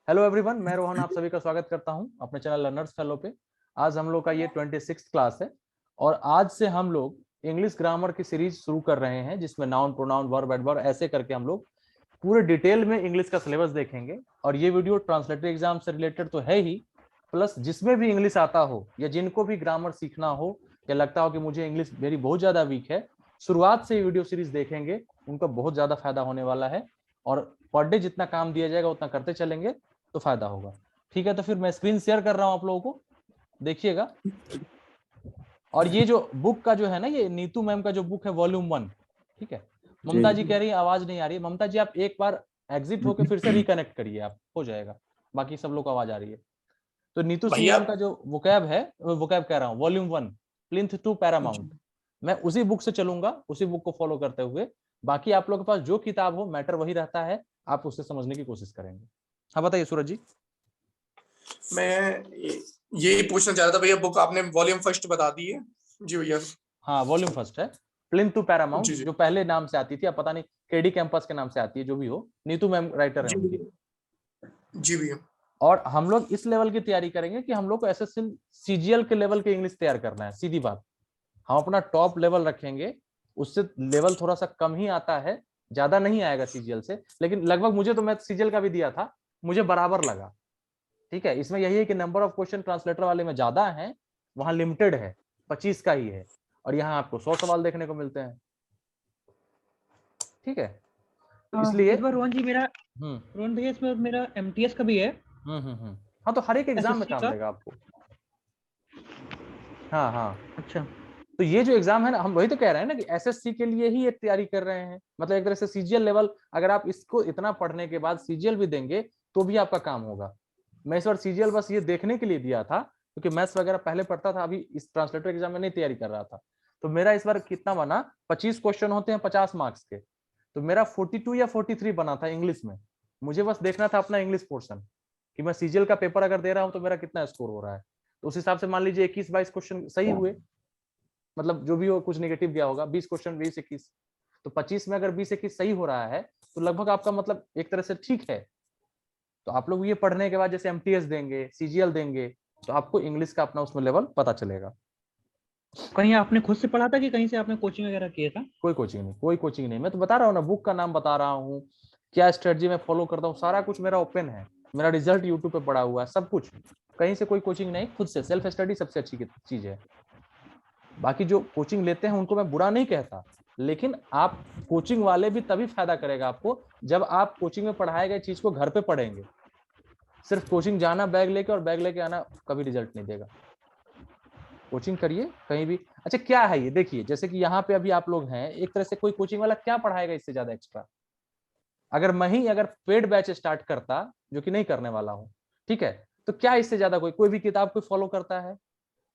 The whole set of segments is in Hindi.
हेलो एवरीवन, मैं रोहन आप सभी का स्वागत करता हूं अपने चैनल लर्नर्स फेलो पे। आज हम लोग का ये 26th क्लास है और आज से हम लोग इंग्लिश ग्रामर की सीरीज शुरू कर रहे हैं जिसमें नाउन, प्रोनाउन, वर्ब, एडवर्ब ऐसे करके हम लोग पूरे डिटेल में इंग्लिश का सिलेबस देखेंगे। और ये वीडियो ट्रांसलेटरी एग्जाम से रिलेटेड तो है ही, प्लस जिसमें भी इंग्लिश आता हो या जिनको भी ग्रामर सीखना हो या लगता हो कि मुझे इंग्लिश मेरी बहुत ज्यादा वीक है, शुरुआत से वीडियो सीरीज देखेंगे, उनका बहुत ज्यादा फायदा होने वाला है। और पर डे जितना काम दिया जाएगा उतना करते चलेंगे तो फायदा होगा। ठीक है, तो फिर मैं स्क्रीन शेयर कर रहा हूं, आप लोगों को देखिएगा। और ये जो बुक का जो है ना, ये नीतू मैम का जो बुक है वॉल्यूम 1। ठीक है, ममता जी कह रही है आवाज नहीं आ रही है। ममता जी आप एक बार एग्जिट होकर फिर से रिकनेक्ट करिए, आप हो जाएगा। बाकी सब लोग को आवाज आ रही है। तो नीतू सिंह मैम का जो वोकैब है, वोकैब कह रहा हूँ, वॉल्यूम 1 प्लिंथ टू पैरामाउंट, मैं उसी बुक से चलूंगा, उसी बुक को फॉलो करते हुए। बाकी आप लोगों के पास जो किताब हो, मैटर वही रहता है, आप उससे समझने की कोशिश करेंगे। हाँ बताइए सूरज जी। मैं यही पूछना चाह रहा था भैया, बुक आपने वॉल्यूम फर्स्ट बता दी है? जी भैया। हाँ वॉल्यूम फर्स्ट है, प्लिंथ टू पैरामाउंट, जी जो पहले नाम से आती थी, अब पता नहीं केडी कैंपस के नाम से आती है, जो भी हो। नीतू मैम राइटर है उनकी। जी भैया। और हम लोग इस लेवल की तैयारी करेंगे कि हम लोग को एसएससी सीजीएल के लेवल के इंग्लिश तैयार करना है, सीधी बात। हम अपना टॉप लेवल रखेंगे, उससे लेवल थोड़ा सा कम ही आता है, ज्यादा नहीं आएगा सीजीएल से, लेकिन लगभग मुझे तो, मैं सीजीएल का भी दिया था, मुझे बराबर लगा। ठीक है, इसमें यही है कि नंबर ऑफ क्वेश्चन ट्रांसलेटर वाले में ज्यादा है, वहां लिमिटेड है, 25 का ही है, और यहाँ आपको 100 सवाल देखने को मिलते हैं। ठीक है, तो इसलिए इस बार रोहन जी मेरा रोहन भैया इसमें मेरा एमटीएस का भी है। हाँ, तो हर एक एग्जाम में SSC काम का? देगा आपको। हाँ हाँ, अच्छा, तो ये जो एग्जाम है ना, हम वही तो कह रहे हैं ना कि एसएससी के लिए ही ये तैयारी कर रहे हैं। मतलब एक तरह से सीजीएल लेवल, अगर आप इसको इतना पढ़ने के बाद सीजीएल भी देंगे तो भी आपका काम होगा। मैं इस बार सीजीएल बस ये देखने के लिए दिया था, क्योंकि मैथ्स वगैरह पहले पढ़ता था, अभी इस ट्रांसलेटर एग्जाम में नहीं तैयारी कर रहा था। तो मेरा इस बार कितना बना, 25 क्वेश्चन होते हैं 50 मार्क्स के, तो मेरा 42 या 43 बना था इंग्लिश में। मुझे बस देखना था अपना इंग्लिश पोर्शन, कि मैं सीजीएल का पेपर अगर दे रहा हूँ तो मेरा कितना स्कोर हो रहा है। तो उस हिसाब से मान लीजिए 21-22 क्वेश्चन सही हुए, मतलब जो भी हो, कुछ नेगेटिव गया होगा, 20 क्वेश्चन 20-21, तो 25 में अगर 20-21 सही हो रहा है तो लगभग आपका मतलब एक तरह से ठीक है। तो आप लोग ये पढ़ने के बाद जैसे एमटीएस देंगे, सीजीएल देंगे, तो आपको इंग्लिश का अपना उसमें लेवल पता चलेगा। कहीं आपने खुद से पढ़ा था कि कहीं से आपने कोचिंग वगैरह किया था? कोई कोचिंग नहीं, कोई कोचिंग नहीं, मैं तो बता रहा हूँ ना, बुक का नाम बता रहा हूँ, क्या स्ट्रेटजी मैं फॉलो करता हूँ, सारा कुछ मेरा ओपन है, मेरा रिजल्ट यूट्यूब पे पड़ा हुआ है, सब कुछ। कहीं से कोई कोचिंग नहीं, खुद से सेल्फ स्टडी सबसे अच्छी चीज है। बाकी जो कोचिंग लेते हैं उनको मैं बुरा नहीं कहता, लेकिन आप कोचिंग वाले भी तभी फायदा करेगा आपको जब आप कोचिंग में पढ़ाए गए चीज को घर पे पढ़ेंगे। सिर्फ कोचिंग जाना बैग लेके और बैग लेके आना कभी रिजल्ट नहीं देगा। कोचिंग करिए कहीं भी। अच्छा क्या है ये देखिए, जैसे कि यहाँ पे अभी आप लोग हैं, एक तरह से कोई कोचिंग वाला क्या पढ़ाएगा इससे ज्यादा एक्स्ट्रा? अगर मैं ही अगर पेड बैच स्टार्ट करता, जो कि नहीं करने वाला हूँ, ठीक है, तो क्या इससे ज्यादा कोई भी किताब कोई फॉलो करता है?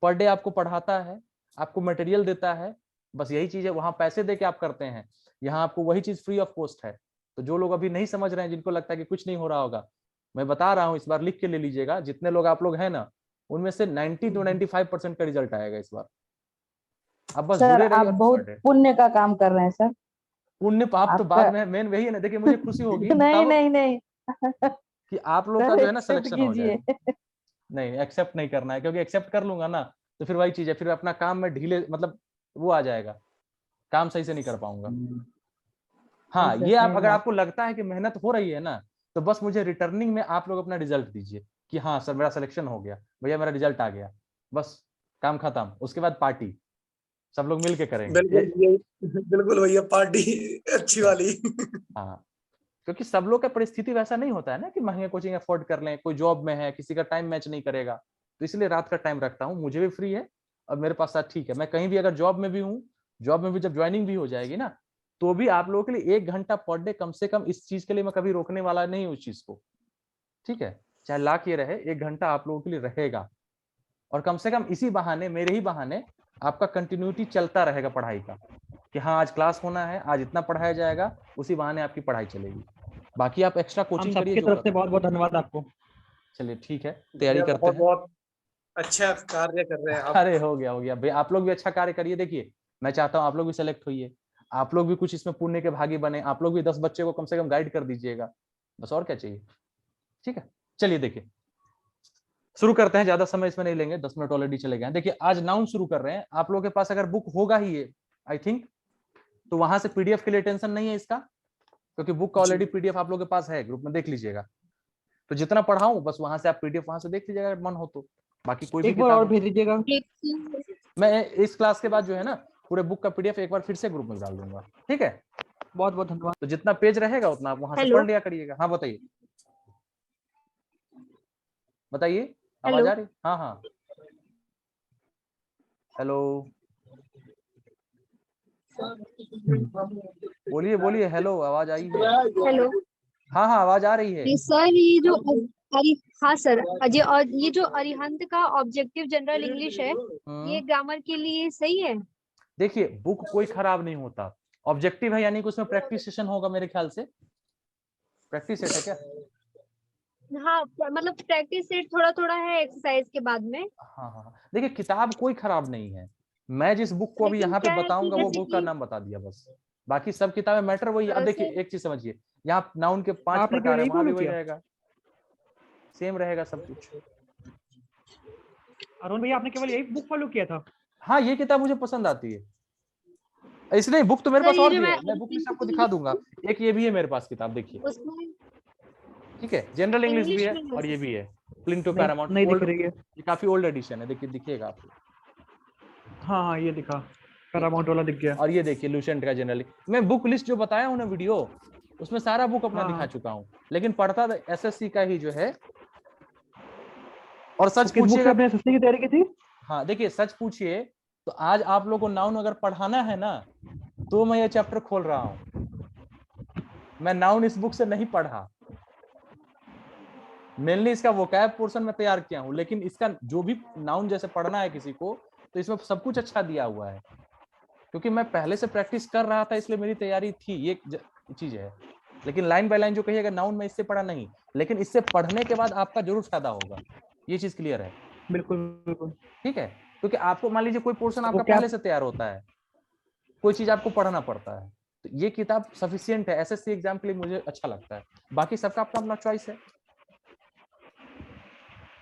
पर डे आपको पढ़ाता है, आपको मटेरियल देता है, बस यही चीज है। वहां पैसे दे के आप करते हैं, यहाँ आपको वही चीज फ्री ऑफ कॉस्ट है। तो जो लोग अभी नहीं समझ रहे हैं, जिनको लगता है कि कुछ नहीं हो रहा होगा, मैं बता रहा हूँ, इस बार लिख के ले लीजिएगा, जितने लोग आप लोग हैं ना, उनमें से 90 to 95% का रिजल्ट आएगा इस बार। आप बस सर जुड़े रहिए आप और बहुत पर डे पुण्य का काम कर रहे हैं सर। पुण्य पाप तो आपका बाद में, मेन वही है ना। देखिए मुझे खुशी होगी नहीं तब नहीं नहीं कि आप लोग का सर जो है ना एक्सेप्ट सिलेक्शन हो कीजिए। जाए। नहीं, एक्सेप्ट नहीं करना है, क्योंकि एक्सेप्ट कर लूंगा ना तो फिर वही चीज है, फिर अपना काम में ढीले, मतलब वो आ जाएगा, काम सही से नहीं कर पाऊंगा। हाँ, सर ये आप सही अगर बात। आपको लगता है कि मेहनत हो रही है ना, तो बस मुझे रिटर्निंग में आप लोग अपना रिजल्ट दीजिए कि हाँ सर मेरा सिलेक्शन हो गया, भैया मेरा रिजल्ट आ गया, बस काम खत्म। उसके बाद पार्टी सब लोग मिल के करेंगे। बिल्कुल भैया, पार्टी अच्छी वाली। हाँ, क्योंकि सब लोग का परिस्थिति वैसा नहीं होता है ना कि महंगे कोचिंग अफोर्ड कर लें, कोई जॉब में है, किसी का टाइम मैच नहीं करेगा, तो इसलिए रात का टाइम रखता हूँ, मुझे भी फ्री है और मेरे पास साथ ठीक है। मैं कहीं भी अगर जॉब में भी हूँ, जॉब में भी जब ज्वाइनिंग भी हो जाएगी ना, तो भी आप लोगों के लिए 1 घंटा पर डे कम से कम, इस चीज के लिए मैं कभी रोकने वाला नहीं हूँ उस चीज को। ठीक है, चाहे लाख ये रहे, 1 घंटा आप लोगों के लिए रहेगा, और कम से कम इसी बहाने, मेरे ही बहाने, आपका कंटिन्यूटी चलता रहेगा पढ़ाई का, कि हाँ आज क्लास होना है, आज इतना पढ़ाया जाएगा, उसी बहाने आपकी पढ़ाई चलेगी। बाकी आप एक्स्ट्रा हम कोचिंग करिए सबकी जो तरफ से करना। बहुत बहुत धन्यवाद आपको। चलिए ठीक है, तैयारी करते बहुत हैं। बहुत अच्छा कार्य कर रहे हैं आप। अरे हो गया भाई, आप लोग भी अच्छा कार्य करिए। देखिए मैं चाहता हूँ आप लोग भी सेलेक्ट होइए, आप लोग भी कुछ इसमें पुण्य के भागी बने, आप लोग भी 10 बच्चे को कम से कम गाइड कर दीजिएगा, बस और क्या चाहिए। ठीक है, चलिए देखिए शुरू करते हैं, ज्यादा समय इसमें नहीं लेंगे, 10 मिनट ऑलरेडी चले गए हैं। देखिए आज नाउन शुरू कर रहे हैं। आप लोगों के पास अगर बुक होगा ही है आई थिंक, तो वहां से पीडीएफ के लिए टेंशन नहीं है इसका, क्योंकि बुक का ऑलरेडी पीडीएफ आप लोगों के पास है, ग्रुप में देख लीजिएगा। तो जितना पढ़ाऊं बस वहां से आप पीडीएफ वहां से देख लीजिएगा अगर मन हो तो। बाकी कोई भी एक बार और किताब भेज दीजिएगा। मैं इस क्लास के बाद जो है ना पूरे बुक का पीडीएफ एक बार फिर से ग्रुप में डाल दूंगा, ठीक है। बहुत बहुत धन्यवाद। तो जितना पेज रहेगा उतना आप वहां से हेलो। पढ़ लिया करिएगा। हाँ बताइए बताइए, आवाज हेलो। आ रही? हाँ हाँ हेलो बोलिए बोलिए, हेलो आवाज आई है? हेलो हाँ हाँ आवाज आ रही है। जी सर, ये जो हाँ सर, अजय, और ये जो अरिहंत का ऑब्जेक्टिव जनरल इंग्लिश है, ये ग्रामर के लिए सही है? देखिए बुक कोई खराब नहीं होता, ऑब्जेक्टिव है यानी कि उसमें प्रैक्टिस सेशन होगा मेरे ख्याल से। प्रैक्टिस सेट है क्या? हाँ, मतलब प्रैक्टिस सेट थोड़ा थोड़ा है एक्सरसाइज के बाद में। हाँ हाँ देखिए किताब कोई खराब नहीं है। मैं जिस बुक को अभी लेकिन यहाँ पे क्या है कि बताऊंगा वो जैसे बुक का कि नाम बता दिया बस, बाकी सब किताबें मैटर वही। अब देखिए सर, एक चीज समझिए, यहाँ नाउन के 5 आपने प्रकार केवल है, यही वहां भी फॉलो वही किया? रहेगा, सेम रहेगा सब कुछ। अरुण भैया, आपने केवल यही बुक फॉलो किया था? हाँ ये किताब मुझे पसंद आती है, इसलिए बुक तो मेरे सर पास ये और जो भी है, मैं बुक लिस्ट आपको दिखा दूंगा। एक ये भी है मेरे पास किताब, देखिए उसमें ठीक है, जनरल इंग्लिश भी इंग्लिश है में और ये है। भी है, प्लिंटो नहीं पैरामाउंट नहीं दिख ओल्ड, रही है। ये काफी ओल्ड एडिशन है, देखिए दिखेगा आपको। हाँ हाँ, ये दिखा, पैरामाउंट वाला दिख गया। और ये देखिए लूसेंट का जनरली, मैं बुक लिस्ट जो बताया हूँ ना वीडियो, उसमें सारा बुक अपना हाँ दिखा हाँ। चुका हूँ, लेकिन पढ़ता एसएससी का ही जो है। और सच तो किस बुक से पूछिएगा, आपने एसएससी की तैयारी की थी? हाँ देखिए सच पूछिए तो आज आप लोगों को नाउन अगर पढ़ाना है ना, तो मैं ये चैप्टर खोल रहा हूँ। मैं नाउन इस बुक से नहीं पढ़ा, मेनली इसका वोकैब पोर्शन में तैयार किया हूँ, लेकिन इसका जो भी नाउन जैसे पढ़ना है किसी को, तो इसमें सब कुछ अच्छा दिया हुआ है, क्योंकि मैं पहले से प्रैक्टिस कर रहा था इसलिए मेरी तैयारी थी, ये चीज है। लेकिन लाइन बाय लाइन जो कहिएगा नाउन में इससे पढ़ा नहीं, लेकिन इससे पढ़ने के बाद आपका जरूर फायदा होगा, ये चीज क्लियर है। बिल्कुल बिल्कुल। ठीक है, क्योंकि आपको मान लीजिए कोई पोर्शन आपका वो क्या? पहले से तैयार होता है, कोई चीज आपको पढ़ना पड़ता है, तो ये किताब सफिशिएंट है एसएससी एग्जाम के लिए, मुझे अच्छा लगता है। बाकी सबका अपना अपना चॉइस है।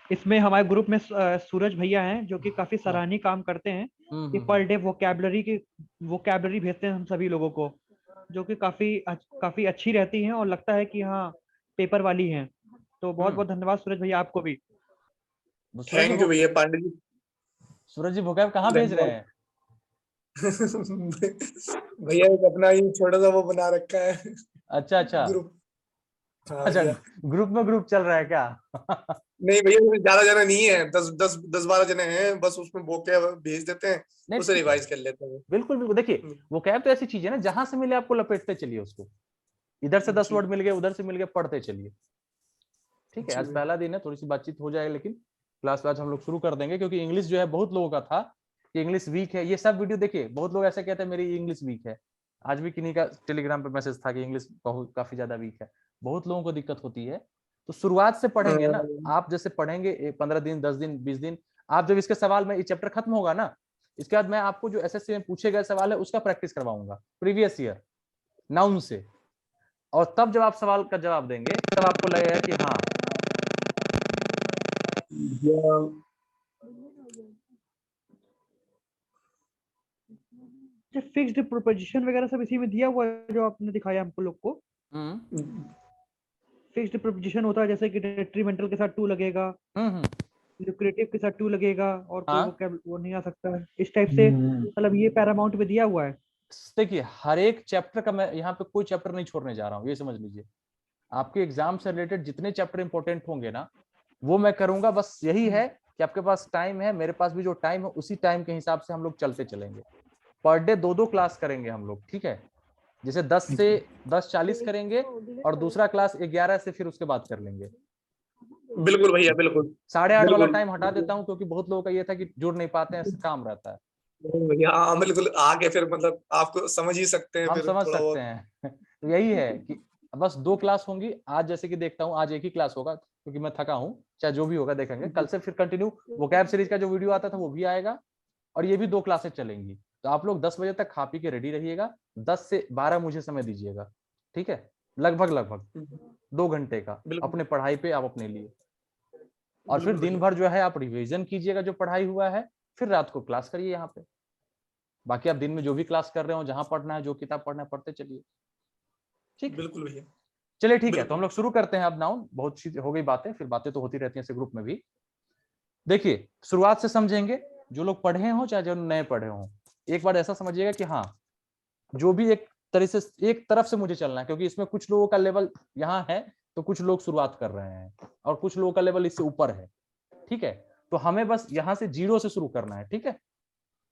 इसमें हमारे ग्रुप में सूरज भैया हैं जो कि काफी सराहनीय काम करते हैं। ये पर डे वोकैबलरी भेजते हैं हम सभी लोगों को, जो कि काफी अच्छी रहती हैं और लगता है कि हाँ पेपर वाली हैं। तो बहुत बहुत धन्यवाद सूरज भैया, आपको भी। थैंक यू भैया पांडे जी। सूरज जी वोकैब कहाँ भेज रहे हैं? भैया एक अपना ही छोटा सा वो बना रखा है अच्छा अच्छा ग्रुप। हाँ अच्छा, भैया। ग्रुप में ग्रुप चल रहा है क्या? नहीं भैया ज्यादा जने नहीं है, 10-12 जने हैं बस, उसमें बोके भेज देते हैं, नहीं उसे ठीक है, रिवाइज कर लेते हैं। बिल्कुल बिल्कुल। देखिए वोकैब तो ऐसी चीज है ना, जहां से मिले आपको लपेटते चलिए उसको, इधर से 10 जी वर्ड मिल गए, उधर से मिल गए, पढ़ते चलिए। ठीक है, जी आज भैया। पहला दिन है, थोड़ी सी बातचीत हो जाएगी, लेकिन क्लास आज हम लोग शुरू कर देंगे, क्योंकि इंग्लिश जो है बहुत लोगों का था कि इंग्लिश वीक है। ये सब वीडियो देखिए, बहुत लोग ऐसे कहते हैं मेरी इंग्लिश वीक है। आज भी किन्हीं का टेलीग्राम पे मैसेज था कि इंग्लिश बहुत काफी ज्यादा वीक है, बहुत लोगों को दिक्कत होती है। तो शुरुआत से पढ़ेंगे ना आप, जैसे पढ़ेंगे 15 दिन 10 दिन 20 दिन, आप जब इसके सवाल में ये चैप्टर खत्म होगा ना, इसके बाद मैं आपको जो एसएससी में पूछे गए सवाल है उसका प्रैक्टिस करवाऊंगा प्रीवियस ईयर नाउन से, और तब जब आप सवाल का जवाब देंगे तब आपको लगेगा कि हाँ। फिक्स्ड प्रोपोजिशन वगैरह सब इसी में दिया हुआ है जो आपने दिखाया हमको लोग को। फिक्स्ड प्रोपोजिशन होता है जैसे कि डेट्रीमेंटल के साथ टू लगेगा, लुक्रेटिव के साथ टू लगेगा, और कोई वो नहीं आ सकता है इस टाइप से, मतलब ये पैरामाउंट में दिया हुआ है। देखिए हर एक चैप्टर का मैं यहाँ पे कोई चैप्टर नहीं छोड़ने जा रहा हूँ, ये समझ लीजिए। आपके एग्जाम से रिलेटेड जितने चैप्टर इंपॉर्टेंट होंगे ना, वो मैं करूंगा। बस यही है कि आपके पास टाइम है, मेरे पास भी जो टाइम है उसी टाइम के हिसाब से हम लोग चलते चलेंगे। पर डे 2-2 क्लास करेंगे हम लोग, ठीक है। जैसे 10 से 10:40 करेंगे, और दूसरा क्लास 11 से फिर उसके बाद कर लेंगे। बिल्कुल भैया बिल्कुल। 8:30 वाला बिल्कुल टाइम हटा देता हूँ, क्योंकि बहुत लोगों का ये था कि जुड़ नहीं पाते हैं, काम रहता है। भैया हाँ बिल्कुल, आगे फिर मतलब आपको समझ ही सकते हैं हम फिर समझ थोड़ा सकते बहुत। हैं। तो यही है कि बस 2 क्लास होंगी आज, जैसे कि देखता हूँ आज एक ही क्लास होगा, क्योंकि मैं थका हूँ। चाहे जो भी होगा देखेंगे, कल से फिर कंटिन्यू वोकैब सीरीज का जो वीडियो आता था वो भी आएगा, और ये भी 2 क्लासें चलेंगी। तो आप लोग 10 बजे तक खा पी के रेडी रहिएगा, 10 से 12 मुझे समय दीजिएगा, ठीक है, लगभग लगभग। 2 घंटे का बिल्कुल। अपने पढ़ाई पे आप अपने लिए, और फिर बिल्कुल दिन भर जो है आप रिवीजन कीजिएगा जो पढ़ाई हुआ है, फिर रात को क्लास करिए यहाँ पे। बाकी आप दिन में जो भी क्लास कर रहे हो, जहां पढ़ना है, जो किताब पढ़ना है पढ़ते चलिए। ठीक है, बिल्कुल भैया। चलिए ठीक है, तो बिल्कुल। हम लोग शुरू करते हैं अब नाउन। बहुत सी हो गई बातें, फिर बातें तो होती रहती हैं ऐसे ग्रुप में भी। देखिए शुरुआत से समझेंगे, जो लोग पढ़े हों चाहे जो नए पढ़े हों, एक बार ऐसा समझिएगा कि हाँ जो भी एक तरह से एक तरफ से मुझे चलना है, क्योंकि इसमें कुछ लोगों का लेवल यहाँ है तो कुछ लोग शुरुआत कर रहे हैं और कुछ लोगों का लेवल इससे ऊपर है। ठीक है, तो हमें बस यहाँ से 0 से शुरू करना है। ठीक है,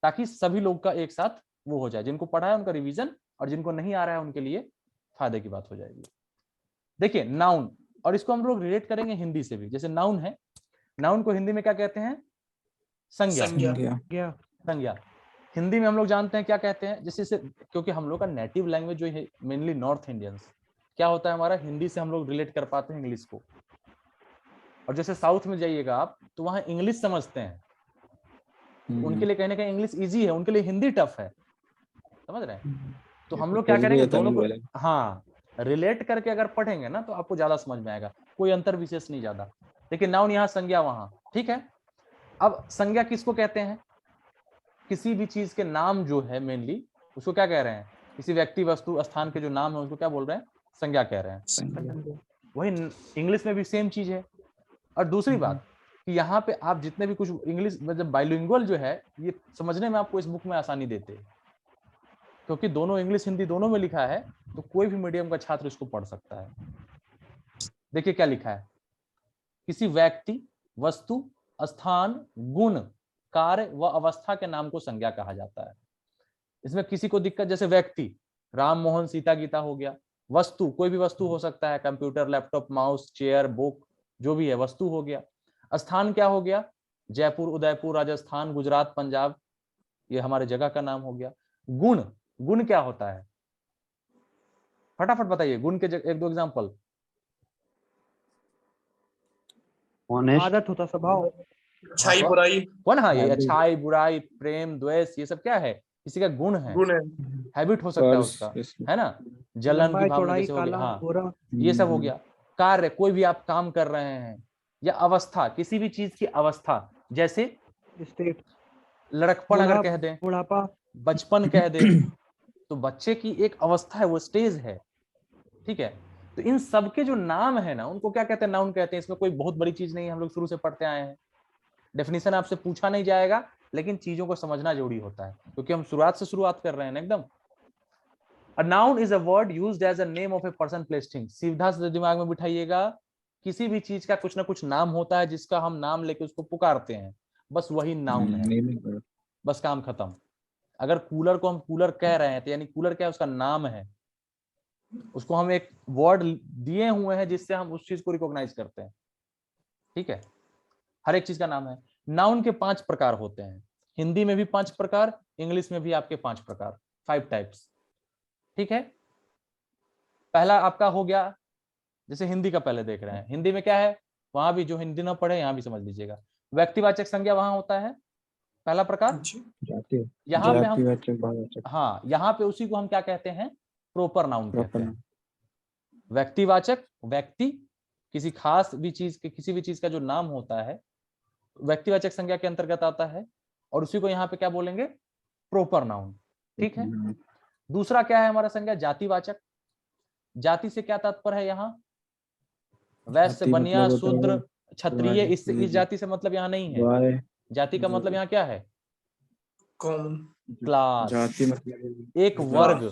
ताकि सभी लोग का एक साथ वो हो जाए, जिनको पढ़ा है उनका रिवीजन, और जिनको नहीं आ रहा है उनके लिए फायदे की बात हो जाएगी। देखिए नाउन, और इसको हम लोग रिलेट करेंगे हिंदी से भी। जैसे नाउन है, नाउन को हिंदी में क्या कहते हैं? संज्ञा। संज्ञा हिंदी में हम लोग जानते हैं क्या कहते हैं, जैसे क्योंकि हम लोग का नेटिव लैंग्वेज जो है मेनली नॉर्थ इंडियंस, क्या होता है हमारा, हिंदी से हम लोग रिलेट कर पाते हैं इंग्लिश को। और जैसे साउथ में जाइएगा आप तो वहां इंग्लिश समझते हैं, उनके लिए कहने का इंग्लिश इजी है, उनके लिए हिंदी टफ है, समझ रहे हैं? तो हम लोग क्या करेंगे, दोनों को हाँ रिलेट करके अगर पढ़ेंगे ना तो आपको ज्यादा समझ में आएगा, कोई अंतर विशेष नहीं ज्यादा। लेकिन नाउन यहाँ, संज्ञा वहां। ठीक है, अब संज्ञा किसको कहते हैं? किसी भी चीज के नाम जो है मेनली उसको क्या कह रहे हैं? किसी व्यक्ति, वस्तु, स्थान के जो नाम है उसको क्या बोल रहे हैं? संज्ञा कह रहे हैं। वही इंग्लिश में भी सेम चीज है। और दूसरी बात कि यहाँ पे आप जितने भी कुछ इंग्लिश मतलब बाइलिंगुअल जो है, ये समझने में आपको इस बुक में आसानी देते हैं, क्योंकि दोनों इंग्लिश हिंदी दोनों में लिखा है, तो कोई भी मीडियम का छात्र इसको पढ़ सकता है। देखिए क्या लिखा है, किसी व्यक्ति, वस्तु, स्थान, गुण, कार्य व अवस्था के नाम को संज्ञा कहा जाता है। इसमें किसी को दिक्कत, जैसे व्यक्ति राम मोहन सीता गीता हो गया, वस्तु कोई भी वस्तु हो सकता है, computer, laptop, mouse, chair, book, जो भी है वस्तु हो गया। स्थान क्या हो गया, जयपुर, उदयपुर, राजस्थान, गुजरात, पंजाब, ये हमारे जगह का नाम हो गया। गुण, गुण क्या होता है, फटाफट बताइए गुण के एक दो एग्जांपल। आदत होता, स्वभाव, अच्छाई बुराई, कौन? हाँ, ये अच्छाई बुराई, प्रेम द्वेष, ये सब क्या है, किसी का गुण है, गुण है। हैबिट हो सकता है उसका, है ना, जलन की भावना जैसे हो गया, हाँ ये सब हो गया। कार्य, कोई भी आप काम कर रहे हैं, या अवस्था, किसी भी चीज की अवस्था, जैसे स्टेट, लड़कपन अगर कह दें, बुढ़ापा, बचपन कह दें, तो बच्चे की एक अवस्था है, वो स्टेज है। ठीक है, तो इन सब के जो नाम है ना, उनको क्या कहते हैं, नाउन कहते हैं। इसमें कोई बहुत बड़ी चीज नहीं है, हम लोग शुरू से पढ़ते आए हैं। डेफिनेशन आपसे पूछा नहीं जाएगा, लेकिन चीजों को समझना जरूरी होता है, क्योंकि हम शुरुआत कर रहे हैं ना एकदम। A noun is a word used as a name of a person, place, thing. सीधा से दिमाग में बिठाइएगा, किसी भी चीज का कुछ ना कुछ नाम होता है जिसका हम नाम लेके उसको पुकारते हैं, बस वही नाउन है। बस काम खत्म। अगर कूलर को हम कूलर कह रहे हैं तो यानी कूलर क्या है, उसका नाम है, उसको हम एक वर्ड दिए हुए हैं जिससे हम उस चीज को रिकॉग्नाइज करते हैं। ठीक है, हर एक चीज का नाम है। नाउन के 5 प्रकार होते हैं, हिंदी में भी 5 प्रकार, इंग्लिश में भी आपके 5 प्रकार, 5 टाइप्स। ठीक है, पहला आपका हो गया, जैसे हिंदी का पहले देख रहे हैं, हिंदी में क्या है, वहां भी जो हिंदी ना पढ़े यहाँ भी समझ लीजिएगा, व्यक्तिवाचक संज्ञा वहां होता है, पहला प्रकार। यहाँ पे हम, हाँ यहाँ पे उसी को हम क्या कहते हैं, प्रोपर नाउन कहते हैं। व्यक्तिवाचक, व्यक्ति किसी खास भी चीज के, किसी भी चीज का जो नाम होता है व्यक्तिवाचक संज्ञा के अंतर्गत आता है, और उसी को यहाँ पे क्या बोलेंगे, प्रोपर नाउन। ठीक है, दूसरा क्या है हमारा संज्ञा, जातिवाचक। जाति से क्या तात्पर्य है यहाँ, वैश्य, बनिया, शूद्र, क्षत्रिय, इस जाति से मतलब यहाँ नहीं है। जाति का मतलब यहाँ क्या है, कॉमन क्लास, जाति मतलब एक वर्ग,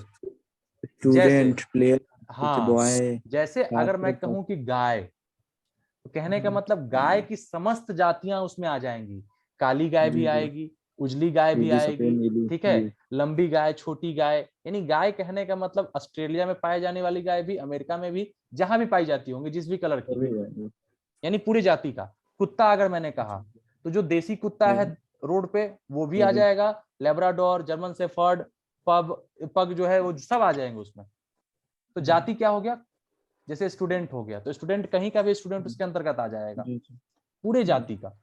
स्टूडेंट, प्लेयर। हाँ, जैसे अगर मैं कहूं कि गाय, तो कहने का मतलब गाय की समस्त जातियां उसमें आ जाएंगी, काली गाय भी आएगी, उजली गाय भी आएगी, ठीक है, लंबी गाय, छोटी गाय, यानी गाय कहने का मतलब ऑस्ट्रेलिया में पाए जाने वाली गाय भी, अमेरिका में भी, जहां भी पाई जाती होंगी, जिस भी कलर की, यानी पूरी जाति का। कुत्ता अगर मैंने कहा तो जो देसी कुत्ता है रोड पे वो भी आ जाएगा, लेब्राडोर, जर्मन शेफर्ड, पग जो है वो सब आ जाएंगे उसमें। तो जाति क्या हो गया, जैसे स्टूडेंट हो गया तो स्टूडेंट कहीं का भी स्टूडेंट उसके अंतर्गत आ जाएगा, पूरे जाति का।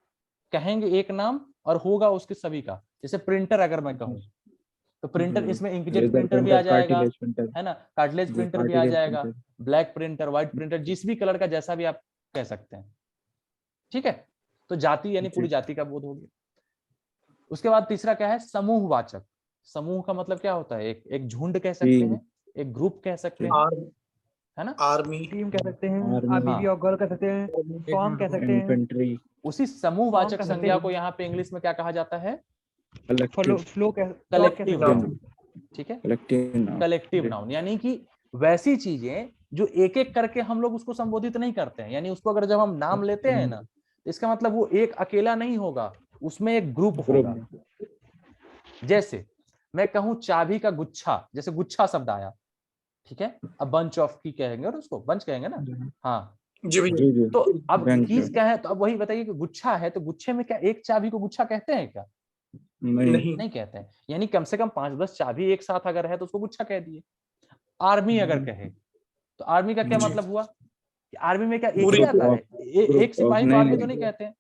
कहेंगे एक नाम और होगा उसके सभी का। जैसे प्रिंटर अगर मैं कहूँ तो प्रिंटर इसमें इंकजेट प्रिंटर भी आ जाएगा, है ना, कार्टिलेज प्रिंटर भी आ जाएगा, ब्लैक प्रिंटर, व्हाइट प्रिंटर, जिस भी कलर का जैसा भी आप कह सकते हैं। ठीक है, तो जाति यानी पूरी जाति का बोध हो गया। उसके बाद तीसरा क्या है, समूहवाचक। समूह का मतलब क्या होता है, एक झुंड कह सकते हैं, एक ग्रुप कह सकते हैं, है ना, आर्मी, टीम कह सकते हैं, आर्मी और गर्ल कह सकते हैं, फॉर्म कह सकते हैं। उसी समूहवाचक संज्ञा को यहाँ पे इंग्लिश में क्या कहा जाता है, फ्लो कलेक्टिव नाउन। ठीक है, कलेक्टिव नाउन, यानी कि वैसी चीजें जो एक एक करके हम लोग उसको संबोधित नहीं करते हैं, यानी उसको अगर जब हम नाम लेते हैं ना, इसका मतलब वो एक अकेला नहीं होगा, उसमें एक ग्रुप होगा। जैसे मैं कहूं चाबी का गुच्छा, जैसे गुच्छा शब्द आया, ठीक है, अब बंच ऑफ की कहेंगे और उसको बंच कहेंगे ना, हाँ जी भैया। तो अब कीज क्या है, तो अब वही बताइए कि गुच्छा है, तो गुच्छे में क्या एक चाबी को गुच्छा कहते हैं क्या? नहीं कहते हैं, यानी कम से कम 5-10 चाबी एक साथ अगर है तो उसको गुच्छा कह दिए। आर्मी अगर कहे तो आर्मी का क्या मतलब हुआ कि आर्मी में क्या एक ही आता है, एक सिपाही को आर्मी तो नहीं कहते हैं,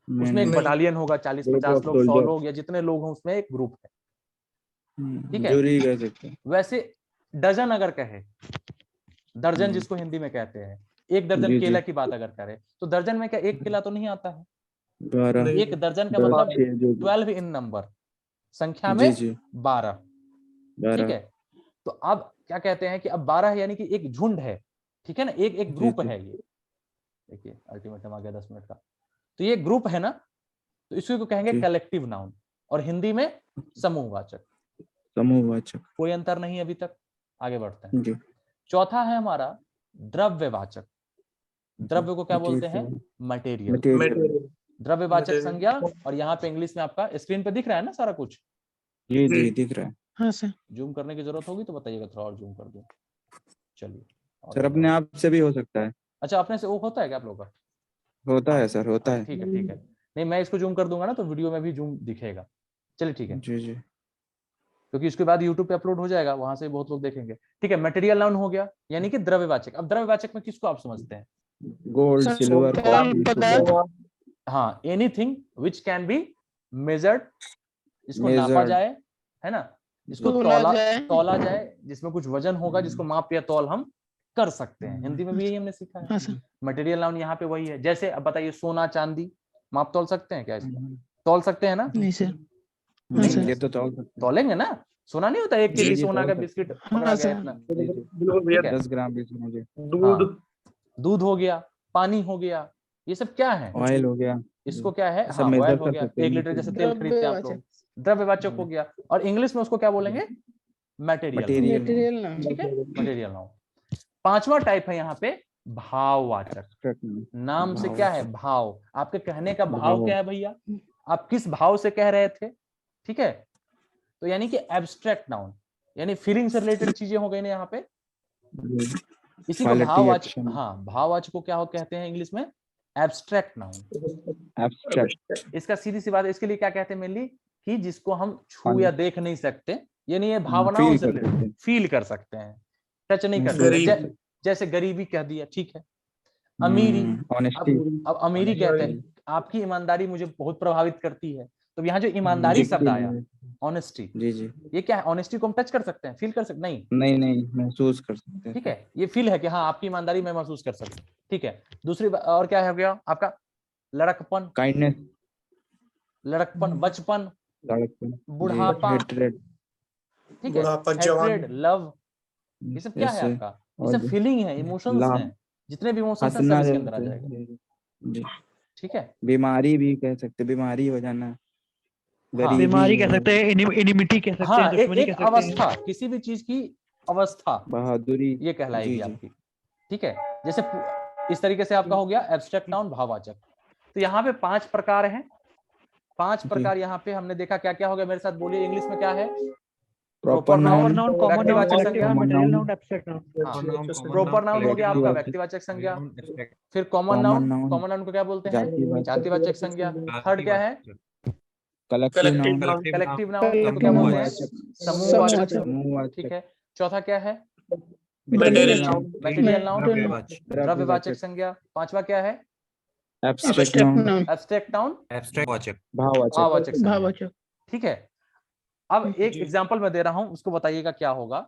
उसमें एक बटालियन होगा, 40-50 लोग, 100 लोग, या जितने लोग हों उसमें एक ग्रुप है। ठीक है, वैसे डजन अगर कहे, दर्जन जिसको हिंदी में कहते हैं, एक दर्जन केला की बात अगर करे तो दर्जन में क्या एक केला तो नहीं आता है, एक दर्जन का मतलब 12 इन नंबर, संख्या में 12। ठीक है, तो अब क्या कहते हैं कि अब 12 यानी कि एक झुंड है, ठीक है ना, एक ग्रुप है। ये देखिए अल्टीमेटम आ गया 10 मिनट का, तो ये ग्रुप है ना, तो इसी को कहेंगे कलेक्टिव नाउन, और हिंदी में समूहवाचक। कोई अंतर नहीं अभी तक, आगे बढ़ते हैं। चौथा है हमारा द्रव्यवाचक। द्रव्य को क्या बोलते हैं, मटेरियल, द्रव्यवाचक संज्ञा। और यहाँ पे इंग्लिश में आपका स्क्रीन पे दिख रहा है ना सारा कुछ, जी दिख रहा है। हाँ सर, जूम करने की जरूरत होगी तो बताइएगा, थोड़ा और जूम कर दूं। चलिए सर, अपने आप से भी हो सकता है। अच्छा, अपने से वो होता है क्या आप लोग का? होता है सर, होता है। ठीक है, ठीक है, नहीं मैं इसको जूम कर दूंगा ना तो वीडियो में भी जूम दिखेगा। चलिए ठीक है, जी क्योंकि उसके बाद यूट्यूब पे अपलोड हो जाएगा, वहां से बहुत लोग देखेंगे। ठीक है, मटेरियल नाउन हो गया, यानी कि द्रव्यवाचक। अब द्रव्यवाचक में किसको आप समझते हैं? गोल्ड, सिल्वर, हाँ, anything which can be measured, इसको नापा जाए, है ना, इसको तौला जाए, जिसमें कुछ वजन होगा, जिसको माप या तौल हम कर सकते हैं। हिंदी में भी यही हमने सीखा है। मटेरियल नाउन यहाँ पे वही है। जैसे अब बताइए, सोना चांदी माप तौल सकते हैं क्या? इसको तौल सकते हैं ना? नहीं सर, ये तो तौलेंगे ना। सोना नहीं होता 1 केजी सोना का बिस्किट पकड़ा गया इतना, 10 ग्राम भी दूध हो गया, पानी हो गया, ये सब क्या है? ऑयल हो गया, इसको क्या है, हाँ ऑयल हो गया, 1 लीटर जैसे तेल खरीदते हैं आप लोग, द्रव्यवाचक हो गया। और इंग्लिश में उसको क्या बोलेंगे? मटेरियल। ठीक है, मटेरियल नाउन। पांचवा टाइप है यहाँ पे भाववाचक। नाम से क्या है, भाव। आपके कहने का भाव क्या है भैया, आप किस भाव से कह रहे थे? ठीक है, तो यानी कि एब्स्ट्रैक्ट नाउन, यानी फीलिंग से रिलेटेड चीजें हो गई ना यहाँ पे, इसी को भाववाचक। हाँ, भाववाचक को क्या हो कहते हैं इंग्लिश में? Abstract noun. एब्स्ट्रैक्ट, इसका सीधी सी बात है, इसके लिए क्या कहते हैं मेनली, कि जिसको हम छू या देख नहीं सकते, यानी ये भावनाओं से फील कर सकते हैं, टच नहीं कर सकते। जैसे गरीबी कह दिया, ठीक है। अमीरी, अब अमीरी कहते हैं आपकी ईमानदारी मुझे बहुत प्रभावित करती है, तो यहाँ जो ईमानदारी शब्द आया, ऑनेस्टी, ये क्या है? ऑनेस्टी को हम टच कर सकते हैं, फील कर सकते? नहीं, महसूस कर सकते हैं। ठीक है, ये फील है कि हाँ आपकी ईमानदारी मैं महसूस कर सकता हूँ। ठीक है, दूसरी और क्या हो गया आपका? लड़कपन, काइंडनेस, लड़कपन, बचपन, बुढ़ापा, ठीक है, हेट्रेड, लव, ये सब क्या है आपका? ये सब फीलिंग है, इमोशंस हैं, जितने भी इमोशंस हैं सब इसके अंदर आ जाएगा। ठीक है, बीमारी भी कह सकते, बीमारी हो जाना, बीमारी कह सकते हैं, एनिमिटी कह सकते हैं, दुश्मनी कह सकते हैं, अवस्था, किसी भी चीज की अवस्था, बहादुरी, ये कहलाएगी आपकी। ठीक है, जैसे इस तरीके से आपका हो गया एब्स्ट्रैक्ट नाउन, भाववाचक। तो यहाँ पे 5 प्रकार हैं, 5 प्रकार यहाँ पे हमने देखा। क्या क्या हो गया मेरे साथ बोलिए, इंग्लिश में क्या है? प्रॉपर नाउन, व्यक्तिवाचक संज्ञा, material noun, abstract noun. Proper noun हो गया आपका व्यक्तिवाचक संज्ञा। फिर कॉमन नाउन, कॉमन नाउन को क्या बोलते हैं? जातिवाचक संज्ञा। थर्ड क्या है? कलेक्टिव नाउन को क्या बोलते हैं? समूहवाचक। ठीक है, चौथा क्या है? मटेरियल नाउन, द्रव्यवाचक संज्ञा। पांचवा क्या है? एब्स्ट्रैक्ट नाउन, एब्स्ट्रैक्ट नाउन, भाववाचक। ठीक है, अब एक एग्जांपल मैं दे रहा हूं, उसको बताइएगा क्या होगा।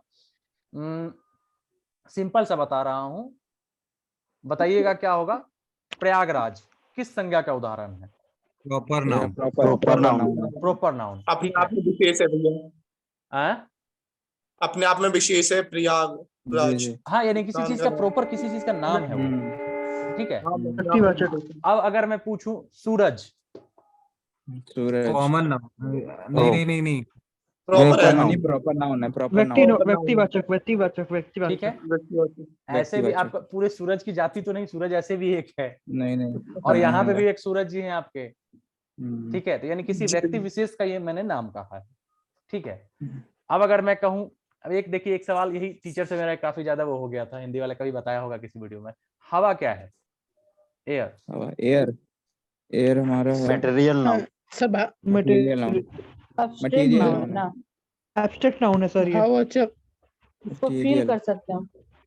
सिंपल सा बता रहा हूं, बताइएगा क्या होगा। प्रयागराज किस संज्ञा का उदाहरण है? Proper noun. Proper noun. Proper noun. अपने आप में विशेष है भैया, अपने आप में विशेष है प्रयागराज। हाँ, यानी किसी चीज का प्रॉपर, किसी चीज का नाम है वो, ठीक है। अब अगर मैं पूछूं सूरज, सूरज कॉमन नाउन। नहीं प्रॉपर नाउन है, प्रॉपर नाउन। व्यक्तिवाचक ठीक है। ऐसे भी आपका पूरे सूरज की जाति तो नहीं, सूरज ऐसे भी एक है, नहीं और यहाँ पे भी एक सूरज जी हैं आपके, ठीक है। तो यानी किसी व्यक्ति विशेष का ये मैंने नाम कहा है, ठीक है। अब अगर मैं कहूं, अब एक देखिए, एक सवाल यही टीचर से मेरा काफी ज्यादा वो हो गया था, हिंदी वाले कभी बताया होगा किसी वीडियो में। हवा क्या है? एयर। एयर हमारा है material noun. Material noun. Abstract noun है सर ये। इसको फील कर सकते हैं।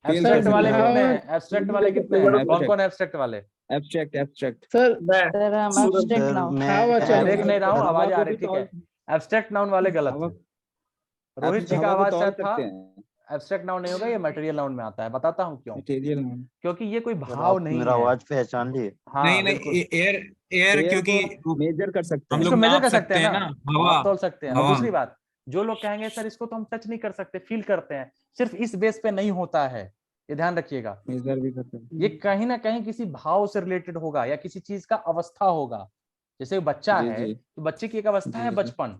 एब्स्ट्रैक्ट वाले कितने हैं? एब्स्ट्रैक्ट वाले कितने हैं? कौन कौन एब्स्ट्रैक्ट वाले? एब्स्ट्रैक्ट सर हम एब्स्ट्रैक्ट नाउन। देख नहीं रहा हूँ, आवाज आ रही, ठीक है। एब्स्ट्रैक्ट नाउन वाले गलत है। रोहित जी का आवाज शायद था। एब्स्ट्रैक्ट नाउन नहीं होगा, ये मटेरियल नाउन में आता है। बताता हूँ क्यों। मटेरियल नाउन क्योंकि ये कोई भाव नहीं है। मेरा आवाज पहचान लिए। हाँ, नहीं, एयर क्योंकि मेजर कर सकते हम हैं, लोग इसको मेजर नाप कर सकते हैं ना, हवा तोल सकते हैं। और हवा। दूसरी बात, जो लोग कहेंगे सर इसको तो हम टच नहीं कर सकते, फील करते हैं, सिर्फ इस बेस पे नहीं होता है, ये ध्यान रखिएगा। मेजर भी करते हैं। ये कहीं ना कहीं किसी भाव से रिलेटेड होगा, या किसी चीज का अवस्था होगा। जैसे बच्चा है तो बच्चे की एक अवस्था है बचपन,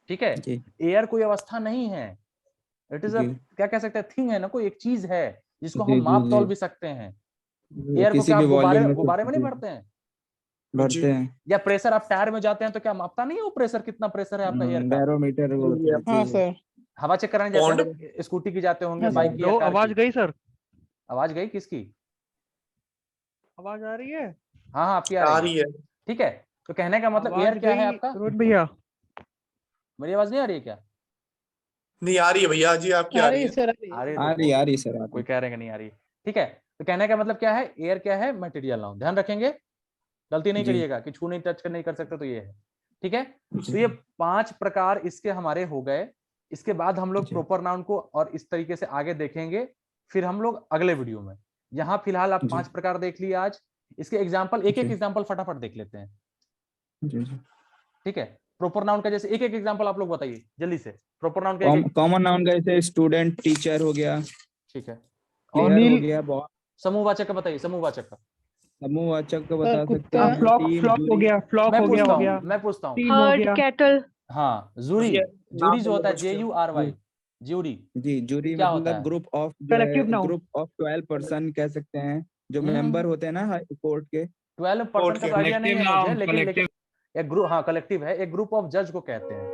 ठीक है। एयर कोई अवस्था नहीं है, इट इज क्या कह सकते हैं, थिंग है ना, कोई एक चीज है जिसको हम माप तौल भी सकते हैं। एयर को क्या आप गुब्बारे में नहीं भरते हैं? या प्रेशर, आप टायर में जाते हैं तो क्या मापता नहीं है वो प्रेशर, कितना प्रेशर है आपका एयर का? बैरोमीटर। हाँ सर। हवा चेक कराने जाते हैं ना, स्कूटी की जाते होंगे, बाइक की, कार आवाज की। गई सर? आवाज गई किसकी? आवाज आ रही है? हाँ आपकी आ रही है, ठीक है। तो कहने का मतलब एयर क्या है आपका? रोहित भैया मेरी आवाज नहीं आ रही है क्या? नहीं आ रही है भैया जी, आपकी आ रही है सर। आ रही सर। कोई कह रहे हैं नहीं आ रही, ठीक है। तो कहने का मतलब क्या है, एयर क्या है? Material noun. ध्यान रखेंगे, गलती नहीं करिएगा कि छू नहीं, टच नहीं कर सकते, तो ये है, ठीक है। तो ये 5 प्रकार इसके हमारे हो गए। इसके बाद हम लोग प्रॉपर नाउन को और इस तरीके से आगे देखेंगे, फिर हम लोग अगले वीडियो में। यहाँ फिलहाल आप 5 प्रकार देख लिए आज। इसके एग्जाम्पल, एक एग्जाम्पल फटाफट देख लेते हैं, ठीक है। प्रॉपर नाउन का जैसे एक एग्जाम्पल आप लोग बताइए जल्दी से। प्रॉपर नाउन का कॉमन नाउन का जैसे स्टूडेंट, टीचर हो गया, ठीक है। और हो गया बहुत। समूहवाचक का बताइए, समूहवाचक का। समूहवाचक का बता सकते हैं, फ्लॉक हो गया, फ्लॉक हो गया। मैं पूछता हूँ। Heard, cattle. हाँ, जूरी, जूरी जो होता है JURY, जूरी। जी, जूरी क्या होता मतलब है? ग्रुप ऑफ 12 पर्सन कह सकते हैं, जो मेंबर होते हैं ना हाई कोर्ट के। 12% का आइडिया नहीं है मुझे, लेकिन एक ग्रुप, हाँ कलेक्टिव है, एक ग्रुप ऑफ जज को कहते हैं।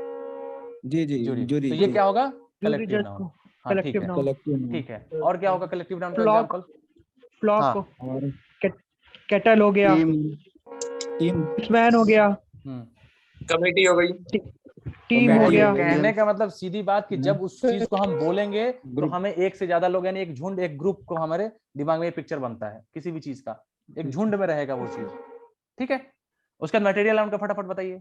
जी, जूरी। तो ये क्या होगा? Collective noun. हाँ ठीक है, कलेक्टिव, ठीक है। और क्या होगा कलेक्टिव नाउन का एग्जांपल? फ्लॉक, कैटल हो गया, टीम, मैन हो गया, कमेटी हो गई, टीम हो गया। कहने का मतलब सीधी बात कि जब उस चीज को हम बोलेंगे तो हमें एक से ज्यादा लोग, यानी एक झुंड, एक ग्रुप को हमारे दिमाग में पिक्चर बनता है किसी भी चीज का, एक झुंड में रहेगा वो चीज, ठीक है। उसका मटेरियल नाउन का फटाफट बताइए।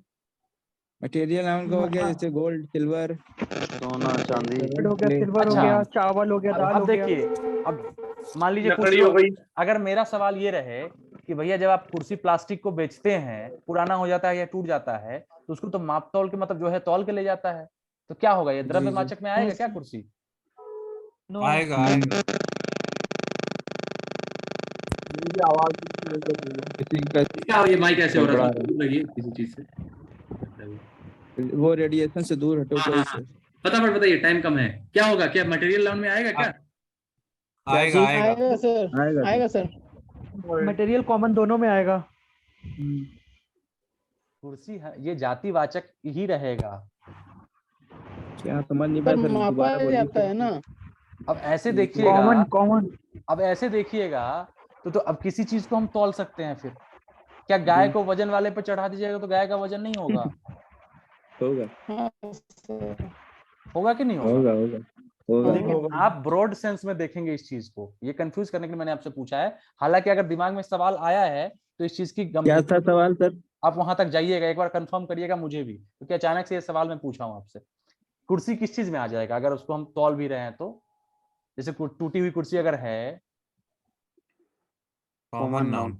मटेरियल नाउन का हो गया जैसे गोल्ड, सिल्वर, सोना, चांदी हो गया, सिल्वर हो गया, चावल हो गया, दाल हो गया। अब देखिए, अब मान लीजिए कुछ लोग, अगर मेरा सवाल ये रहे कि भैया जब आप कुर्सी प्लास्टिक को बेचते हैं, पुराना हो जाता है या टूट जाता है, तो उसको तो माप तौल के मतलब जो है तौल के ले जाता है, तो क्या होगा, ये द्रव्यमाचक में आएगा क्या कुर्सी? आएगा। ये माइक ऐसे हो रहा है किसी चीज से, वो रेडिएशन से दूर हटो कोई से। फटाफट बताइए, टाइम कम है। क्या होगा, क्या मटेरियल नाउन में आएगा क्या? आएगा सर, आएगा सर। मटेरियल कॉमन दोनों में आएगा। कुर्सी है, ये जातिवाचक ही रहेगा। क्या समझ नहीं पाया सर, दोबारा जाता है ना। अब ऐसे देखिएगा, कॉमन अब ऐसे देखिएगा तो अब किसी चीज को हम तौल सकते हैं। फिर क्या गाय को वजन वाले पे चढ़ा दीजिएगा तो गाय का वजन नहीं होगा? होगा कि नहीं होगा? लेकिन आप ब्रॉड सेंस में देखेंगे इस चीज को, ये कंफ्यूज करने के लिए मैंने आपसे पूछा है। हालांकि अगर दिमाग में सवाल आया है तो इस चीज की क्या था सवाल सर? आप वहां तक जाइएगा, एक बार कंफर्म करिएगा मुझे भी, क्योंकि अचानक से ये सवाल मैं पूछा हूँ आपसे। कुर्सी किस चीज में आ जाएगा अगर उसको हम तौल भी रहे हैं तो? जैसे टूटी हुई कुर्सी अगर है, कॉमन नाउन।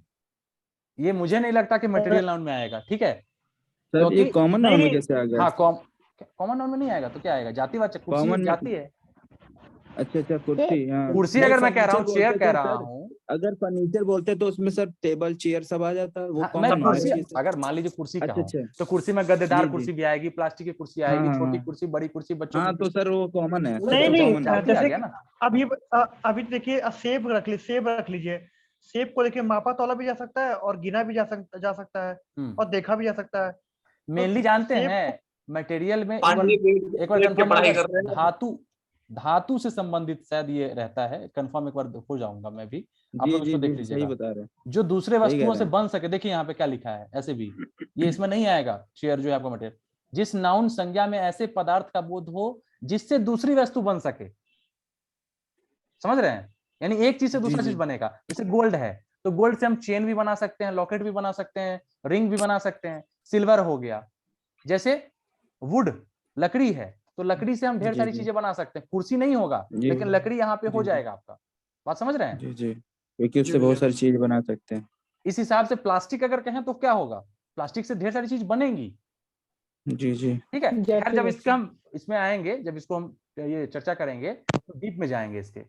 ये मुझे नहीं लगता कि मटेरियल नाउन में आएगा, ठीक है? सर ये कॉमन नाउन में नहीं, कैसे आ गया? हाँ, कॉमन नाउन में नहीं आएगा तो क्या आएगा? जातिवाचक, कुर्सी Common में- जाति है। अच्छा कुर्सी, हाँ। कुर्सी नहीं, अगर मैं कह रहा हूँ, फर्नीचर चेयर बोलते कह तो रहा सर, हूँ। अगर फर्नीचर बोलते तो उसमें सर टेबल चेयर सब आ जाता है, वो हाँ, कॉमन मैं नाउन कुर्सी, है सर। अगर मान लीजिए कुर्सी अच्छा, कहूँ अच्छा। तो कुर्सी में गद्देदार जी, जी। कुर्सी भी आएगी, प्लास्टिक की कुर्सी हाँ, आएगी, हाँ, छोटी हाँ। कुर्सी, बड़ी कुर्सी, बच्चों हाँ की तो कुर्सी। सर वो कॉमन है। नहीं नहीं, जाति आ जैसे गया ना। अभी देखिए, सेब रख लीजिए। सेब को देखिए मापा तौला भी जा सकता है और गिना भी जा सकता है और देखा भी जा सकता है। मेनली जानते सेब हैं मटेरियल में, पांडे एक बार के कंफर्म पढ़ाई कर रहे हैं। धातु से संबंधित शायद ये रहता है, कंफर्म एक बार हो जाऊंगा मैं भी, आप जी लोग जी इसको देख जी, सही लीजिएगा। बता रहे हैं। जो दूसरे सही कह वस्तुओं रहे से हैं। बन सके, देखिए यहाँ पे क्या लिखा है, ऐसे भी ये इसमें नहीं आएगा। चेयर जो है आपका मटेरियल, जिस नाउन संज्ञा में ऐसे पदार्थ का बोध हो जिससे दूसरी वस्तु बन सके, समझ रहे हैं? यानी एक चीज से जी, दूसरा जी। चीज बनेगा। जैसे गोल्ड है तो गोल्ड से हम चेन भी बना सकते हैं, लॉकेट भी बना सकते हैं, रिंग भी बना सकते हैं। सिल्वर हो गया, जैसे वुड लकड़ी है तो लकड़ी से हम ढेर जी, सारी जी। चीजें बना सकते हैं। कुर्सी नहीं होगा जी। लेकिन लकड़ी यहाँ पे हो जी, जी। जाएगा आपका। बात समझ रहे हैं? जी जी, क्योंकि जी उससे बहुत भैया। सारी चीज बना सकते हैं। इस हिसाब से प्लास्टिक अगर कहें तो क्या होगा? प्लास्टिक से ढेर सारी चीज बनेंगी, जी जी। ठीक है? खैर, जाति जब वाचक। इसका हम इसमें आएंगे, जब इसको हम ये चर्चा करेंगे तो डीप में जाएंगे इसके।